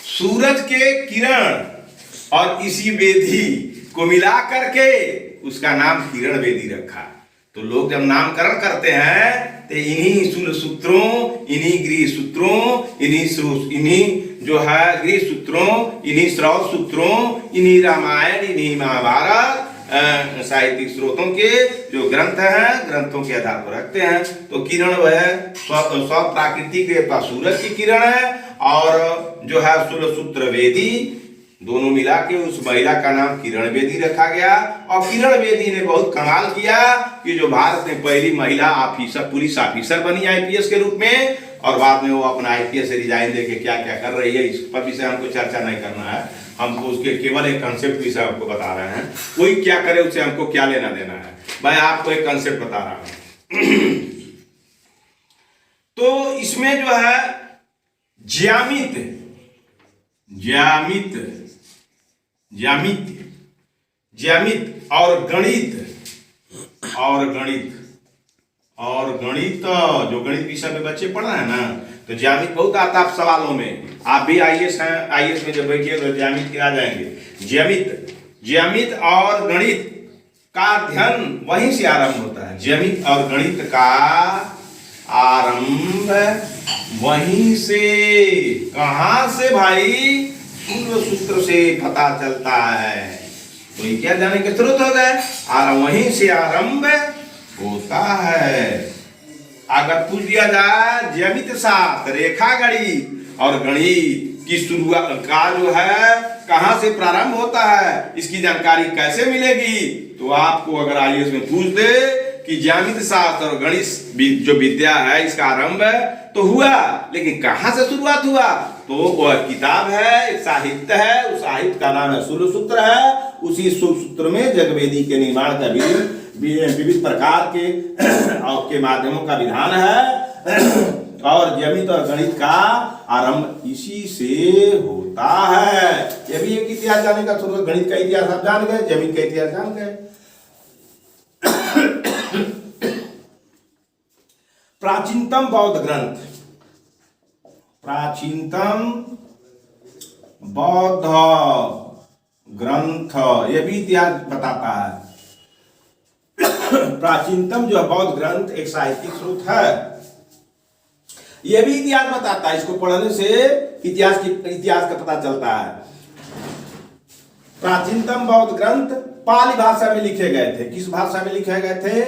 सूरज के किरण और इसी बेदी को मिला करके उसका नाम किरण बेदी रखा। तो लोग जब नामकरण करते हैं तो इन्हीं शुल्ब सूत्रों, इन्हीं गृह सूत्रों, इन्हीं जो है गृह सूत्रों, इन्हीं श्रौत सूत्रों, इन्हीं रामायण, इन्हीं महाभारत साहित्यिक स्रोतों के जो ग्रंथ हैं, ग्रंथों के आधार पर रखते हैं। तो किरण वह स्व प्राकृतिक देवता सूरज की किरण है और जो है शुल्ब सूत्र वेदी, दोनों मिला के उस महिला का नाम किरण बेदी रखा गया। और किरण बेदी ने बहुत कमाल किया कि जो भारत में पहली महिला ऑफिसर, पुलिस ऑफिसर बनी आईपीएस के रूप में, और बाद में वो अपना आईपीएस से रिजाइन देके क्या क्या कर रही है, इस पर विषय हमको चर्चा नहीं करना है। हमको उसके केवल एक कंसेप्ट विषय आपको बता रहे हैं। कोई क्या करे उससे हमको क्या लेना देना है, मैं आपको एक कंसेप्ट बता रहा हूं। तो इसमें जो है ज्यामित और गणित जो गणित विषय में बच्चे पढ़ रहे हैं ना, तो ज्यामित बहुत आता है सवालों में। आप भी आईएएस हैं, आईएएस में जब बैठिए तो ज्यामित के आ जाएंगे। ज्यामित और गणित का अध्ययन वहीं से आरंभ होता है। ज्यामित और गणित का आरंभ वहीं से। कहां से भाई? शुल्ब सूत्र से पता चलता है। तो ये क्या जाने के स्रोत हो गए, और वहीं से आरंभ होता है। अगर पूछ दिया जाए ज्यामित शास्त्र, रेखा गणित और गणित की शुरुआत का जो है कहां से प्रारंभ होता है, इसकी जानकारी कैसे मिलेगी? तो आपको अगर आईएएस में पूछ दे कि ज्यामित शास्त्र और गणित जो विद्या है इसका आरंभ तो हुआ, लेकिन कहां से शुरुआत हुआ? तो वह किताब है, एक साहित्य है, उस साहित्य का नाम है शुल्ब सूत्र है। उसी शुल्ब सूत्र में जगवेदी के निर्माण का विविध प्रकार के माध्यमों का विधान है। और ज्यामित और गणित का आरंभ इसी से होता है। यह भी एक इतिहास जानने का स्रोत। गणित का इतिहास आप जान गए, ज्यामित का इतिहास जान गए। प्राचीनतम बौद्ध ग्रंथ यह भी इतिहास बताता है। प्राचीनतम जो बौद्ध ग्रंथ एक साहित्यिक स्रोत है, यह भी इतिहास बताता है। इसको पढ़ने से इतिहास का पता चलता है। प्राचीनतम बौद्ध ग्रंथ पाली भाषा में लिखे गए थे। किस भाषा में लिखे गए थे?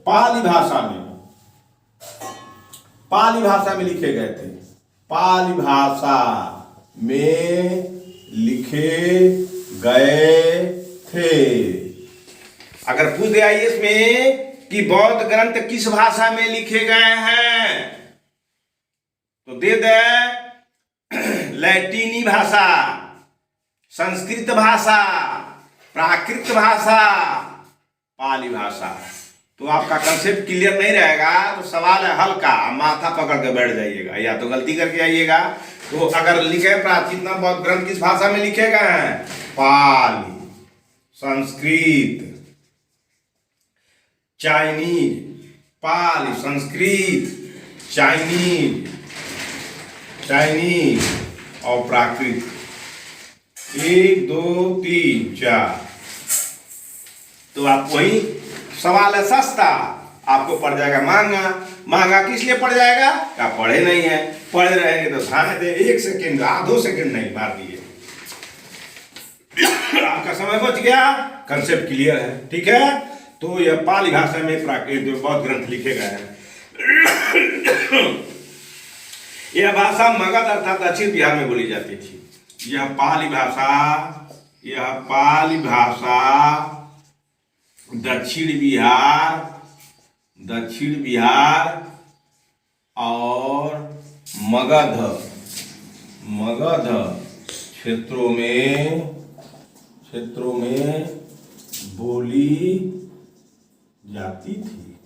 पाली भाषा में लिखे गए थे। पाली भाषा में लिखे गए थे। अगर पूछ दिया इसमें कि बौद्ध ग्रंथ किस भाषा में लिखे गए हैं, तो दे दे लैटिनी भाषा, संस्कृत भाषा, प्राकृत भाषा, पाली भाषा। तो आपका कंसेप्ट क्लियर नहीं रहेगा तो सवाल है हल्का, माथा पकड़ के बैठ जाइएगा या तो गलती करके आइएगा। तो अगर लिखे प्राचीनतम बौद्ध ग्रंथ किस भाषा में लिखे गए हैं? पाली, संस्कृत, चाइनीज, पाली, संस्कृत, चाइनीज और प्राकृत। 1 2 3 4। तो आप वही सवाल है सस्ता, आपको पड़ जाएगा महंगा। महंगा किस लिए पड़ जाएगा? क्या पढ़े नहीं है। पढ़े रहेंगे तो ध्यान दे, 1 सेकेंड 2 सेकेंड नहीं मार दिए, आपका समय बच गया। कंसेप्ट क्लियर है, ठीक है। तो यह पाली भाषा में प्राकृत बौद्ध ग्रंथ लिखे गए हैं। यह भाषा मगध अर्थात दक्षिण बिहार में बोली जाती थी। यह पाली भाषा यह पाली भाषा दक्षिण बिहार और मगध क्षेत्रों में बोली जाती थी।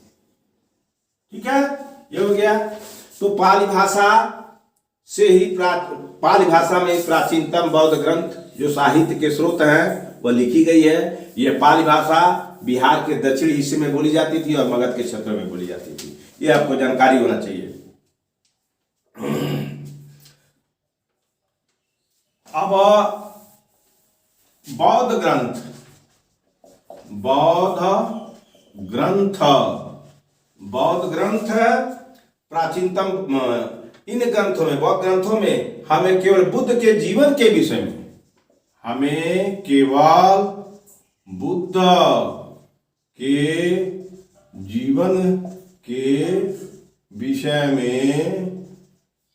ठीक है, ये हो गया। तो पाली भाषा में प्राचीनतम बौद्ध ग्रंथ जो साहित्य के स्रोत हैं वह लिखी गई है। यह पाली भाषा बिहार के दक्षिणी हिस्से में बोली जाती थी और मगध के क्षेत्र में बोली जाती थी। यह आपको जानकारी होना चाहिए। अब बौद्ध ग्रंथ प्राचीनतम इन ग्रंथों में, बौद्ध ग्रंथों में हमें केवल बुद्ध के जीवन के विषय में,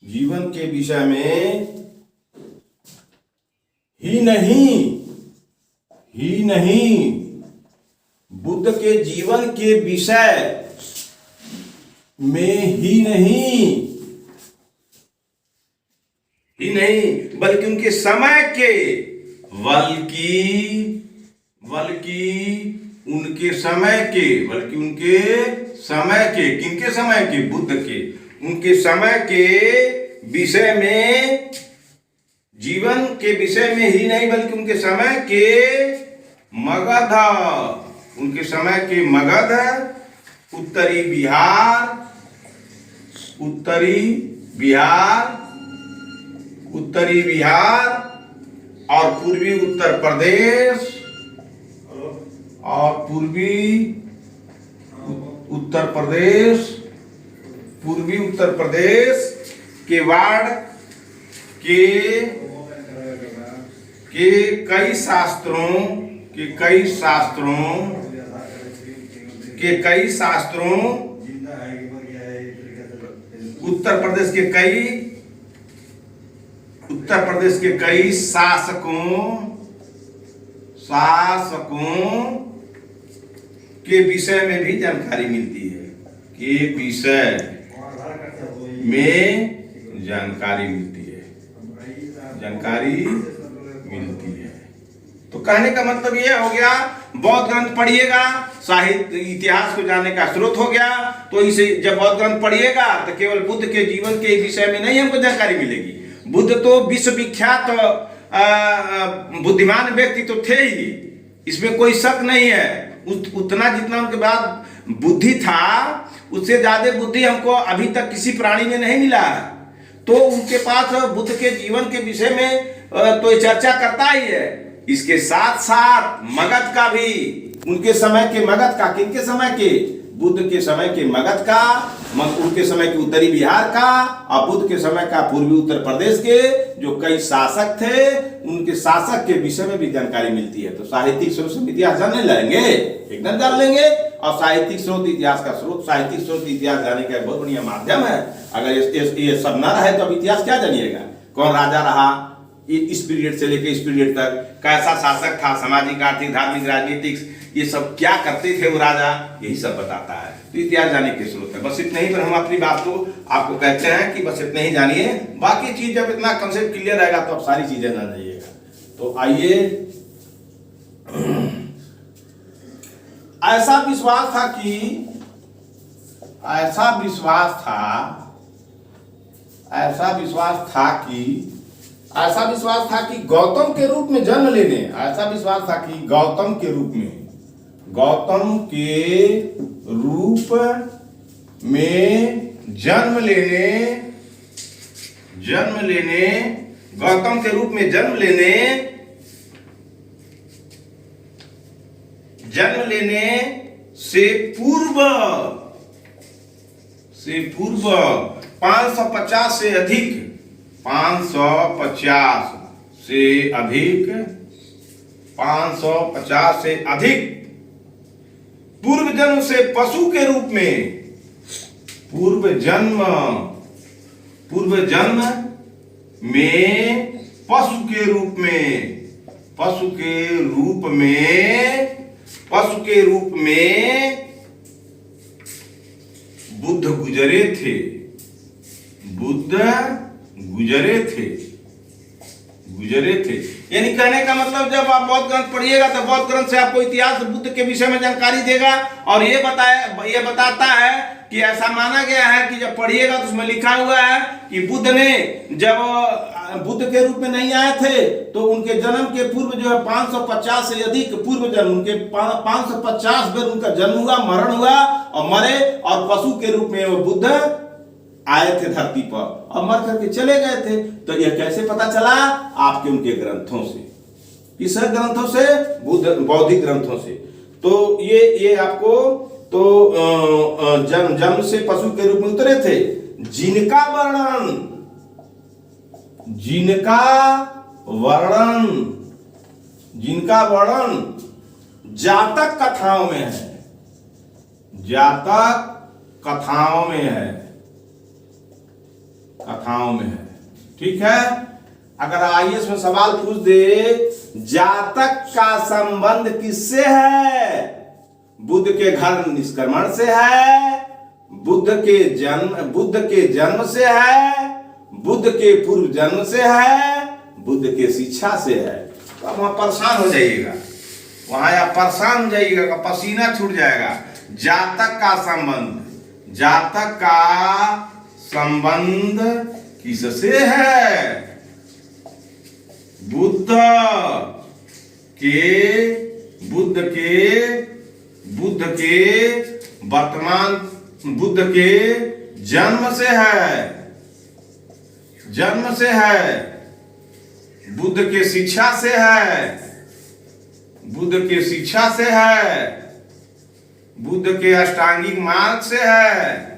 जीवन के विषय में ही नहीं बुद्ध के जीवन के विषय में ही नहीं बल्कि उनके समय के किनके समय के, बुद्ध के, उनके समय के विषय में, जीवन के विषय में ही नहीं बल्कि उनके समय के मगध, उत्तरी बिहार और पूर्वी उत्तर प्रदेश के वाड़ के कई शास्त्रों उत्तर प्रदेश के कई शासकों के विषय में भी जानकारी मिलती है, तो कहने का मतलब ये हो गया, बौद्ध ग्रंथ पढ़िएगा, साहित्य इतिहास को जानने का स्रोत हो गया। तो इसे जब बौद्ध ग्रंथ पढ़िएगा तो केवल बुद्ध के जीवन के विषय में नहीं हमको जानकारी मिलेगी। बुद्ध तो विश्व विख्यात बुद्धिमान व्यक्ति तो थे ही, इसमें कोई शक नहीं है। उतना जितना उनके बाद बुद्धि था, उससे ज्यादा बुद्धि हमको अभी तक किसी प्राणी में नहीं मिला है। तो उनके पास बुद्ध के जीवन के विषय में तो चर्चा करता ही है। इसके साथ साथ मगध का भी, उनके समय के मगध का, किनके समय के, बुद्ध के समय के मगध का, उनके समय के उत्तरी बिहार का और बुद्ध के समय का पूर्वी उत्तर प्रदेश के जो कई शासक थे, उनके शासक के विषय में भी जानकारी मिलती है। तो साहित्यिक स्रोत से इतिहास जानने लगेंगे, एकदम जान लेंगे। और साहित्यिक स्रोत इतिहास का स्रोत, साहित्यिक स्रोत इतिहास जानने का बहुत बढ़िया माध्यम है। अगर ये सब न रहे तो अब इतिहास क्या जानिएगा, कौन राजा रहा इस पीरियड से लेकर इस पीरियड तक, कैसा शासक था, सामाजिक, आर्थिक, धार्मिक, राजनीतिक, ये सब क्या करते थे वो राजा, यही सब बताता है। तो इतिहास जानने के स्रोत है। बस इतने ही पर हम अपनी बात को आपको कहते हैं कि बस इतने ही जानिए। बाकी चीज जब इतना कंसेप्ट क्लियर रहेगा तो आप सारी चीजें जान जाइएगा। तो आइए, ऐसा विश्वास था कि गौतम के रूप में जन्म लेने, गौतम के रूप में जन्म लेने से पूर्व 550 से अधिक 550 से अधिक पूर्व जन्म से पशु के रूप में, पूर्व जन्म में पशु के रूप में पशु के रूप में बुद्ध गुजरे थे। यानी कहने का मतलब जब आप बौद्ध ग्रंथ पढ़िएगा तो बौद्ध ग्रंथ से आपको इतिहास बुद्ध के विषय में जानकारी देगा और ये बताता है कि ऐसा माना गया है कि जब पढ़िएगा तो उसमें लिखा हुआ है कि बुद्ध ने जब बुद्ध के रूप में नहीं आए थे तो उनके जन्म के पूर्व जो है 550 से अधिक पूर्व जन्म, उनके 550 बार उनका जन्म हुआ, मरण हुआ और मरे और पशु के रूप में वो बुद्ध आए थे धरती पर और मर करके चले गए थे। तो यह कैसे पता चला? आपके उनके ग्रंथों से। किस ग्रंथों से? बौद्धिक ग्रंथों से। तो ये आपको तो जन्म से पशु के रूप में उतरे थे। जिनका वर्णन जातक कथाओं में है। ठीक है। अगर आईएएस में सवाल पूछ दे जातक का संबंध किससे है? बुद्ध के घर निष्क्रमण से है, बुद्ध के जन्म से है, बुद्ध के पूर्व जन्म से है, बुद्ध के शिक्षा से है। तो आप वहां परेशान हो जाइएगा, वहां आप परेशान हो जाइएगा, पसीना छूट जाएगा। जातक का संबंध किससे है? बुद्ध के जन्म से है, बुद्ध के शिक्षा से है, बुद्ध के अष्टांगिक मार्ग से है,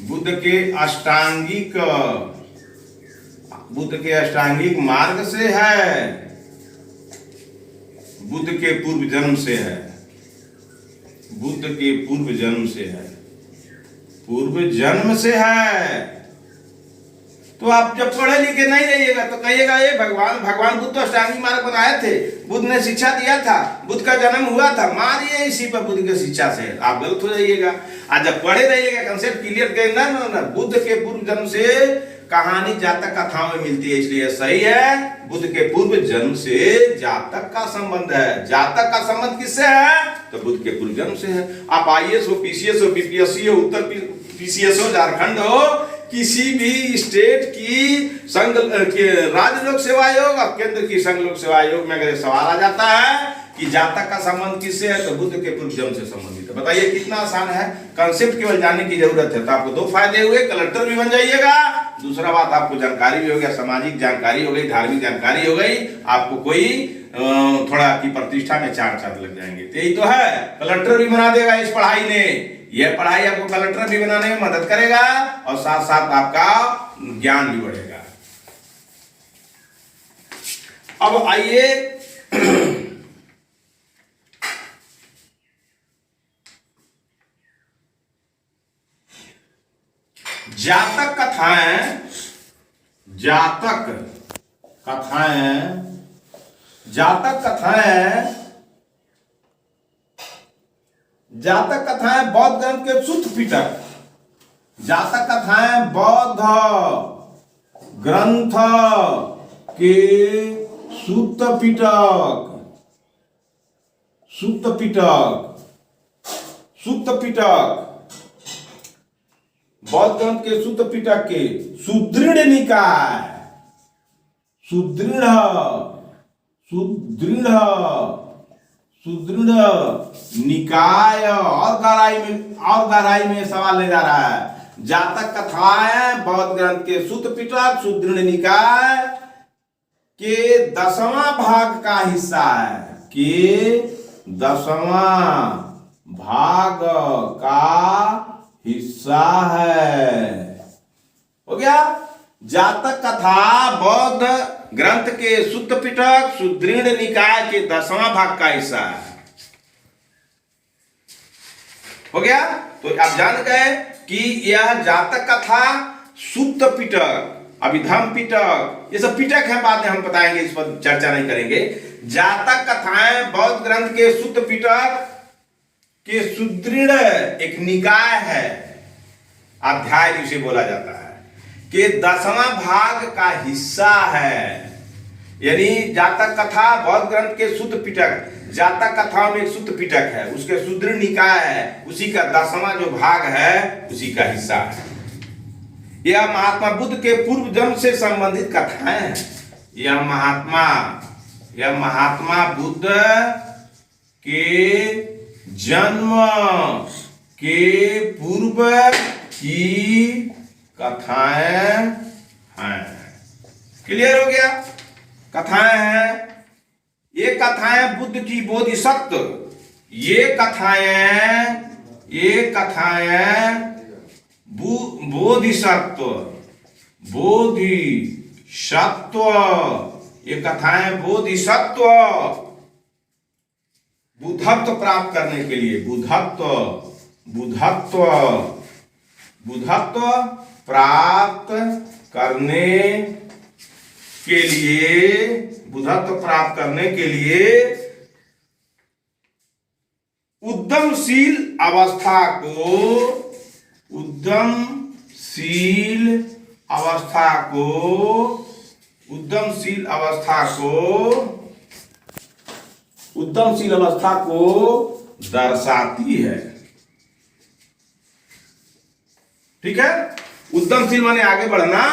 बुद्ध के अष्टांगिक मार्ग से है, बुद्ध के पूर्व जन्म से है, पूर्व जन्म से है। तो आप जब पढ़े लिखे नहीं रहिएगा तो कहिएगा ये भगवान बुद्ध तो अष्टांगिक मार्ग बनाए थे, बुद्ध ने शिक्षा दिया था, बुद्ध का जन्म हुआ था, मारिए इसी पर बुद्ध की शिक्षा से, आप गलत हो जाइएगा। आज जब पढ़े रहिएगा कंसेप्ट क्लियर करेंगे ना, बुद्ध के पूर्व जन्म से कहानी जातक कथाओं में मिलती है, इसलिए सही है। बुद्ध के पूर्व जन्म से जातक का संबंध है। जातक का संबंध किससे है? तो बुद्ध के पूर्व जन्म से है। आप आईएएस हो, पीसीएस हो, बीपीएससी हो, उत्तर पीसीएस हो, झारखंड हो, किसी भी स्टेट की संघ के राज्य लोक सेवा आयोग और केंद्र की संघ लोक सेवा आयोग में अगर सवाल आ जाता है कि जातक का संबंध किससे है तो बुद्ध के पूर्व जन्म से संबंधित है। बताइए कितना आसान है। कंसेप्ट केवल जानने की जरूरत है। तो आपको दो फायदे हुए, कलेक्टर भी बन जाइएगा, दूसरा बात आपको जानकारी भी हो गया, सामाजिक जानकारी हो गई, धार्मिक जानकारी हो गई, आपको कोई थोड़ा की प्रतिष्ठा में चार चांद लग जाएंगे। तो यही तो है, कलेक्टर भी बना देगा इस पढ़ाई ने। यह पढ़ाई आपको कलेक्टर भी बनाने में मदद करेगा और साथ साथ आपका ज्ञान भी बढ़ेगा। अब आइए जातक कथाएं बौद्ध ग्रंथ के सूत्र पिटक। जातक कथाएं बौद्ध ग्रंथ के सूत्र पिटक। बौद्ध ग्रंथ के सूत्र पिटक के सुदृढ़ निकाय, सुदृढ़ निकाय और गहराई में सवाल ले जा रहा है। जातक कथाएं बौद्ध ग्रंथ के सूत्र पिटक सुदृढ़ निकाय के 10वां भाग का हिस्सा है, के 10वां भाग का हिस्सा है। हो गया। जातक कथा बौद्ध ग्रंथ के शुद्ध पिटक सुदृढ़ निकाय के 10वां भाग का हिस्सा है। हो गया। तो आप जान गए कि यह जातक कथा सुत्त पिटक अभिधम पिटक, ये सब पिटक है, बाद में हम बताएंगे, इस पर चर्चा नहीं करेंगे। जातक कथाएं बौद्ध ग्रंथ के सुत्त पिटक के सुदृढ़ एक निकाय है, अध्याय जिसे बोला जाता है, के 10वां भाग का हिस्सा है। यानी जातक कथा बौद्ध ग्रंथ के सुत्त पिटक, जातक कथाओं में एक सुत्त पिटक है, उसके सुदृढ़ निकाय है, उसी का 10वां जो भाग है उसी का हिस्सा है। यह महात्मा बुद्ध के पूर्व जन्म से संबंधित कथाएं हैं। यह महात्मा बुद्ध के जन्म के पूर्व की कथाएं हैं। क्लियर हो गया? कथाएं हैं, ये कथाएं बुद्ध की बोधिसत्व, ये कथाएं बोधिसत्व, ये कथाएं बोधिसत्व बुद्धत्व प्राप्त करने के लिए, बुद्धत्व प्राप्त करने के लिए उद्यमशील अवस्था को दर्शाती है। ठीक है? उद्यमशील माने आगे बढ़ना।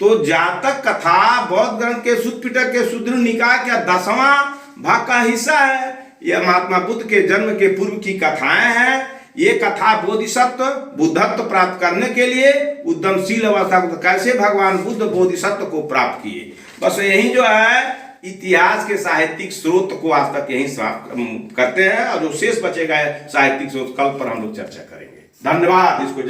तो जातक कथा बौद्ध ग्रंथ के सुत्त पिटक के सुदृढ़ निकाय का 10वां भाग का हिस्सा है। यह महात्मा बुद्ध के जन्म के पूर्व की कथाएं हैं। ये कथा बोधिसत्व बुद्धत्व प्राप्त करने के लिए उद्यमशील अवस्था को, कैसे भगवान बुद्ध बोधिसत्व को प्राप्त किए, बस यही जो है इतिहास के साहित्यिक स्रोत को आज तक यही समाप्त करते हैं, और जो शेष बचेगा साहित्यिक स्रोत कल पर हम लोग चर्चा करेंगे। धन्यवाद। इसको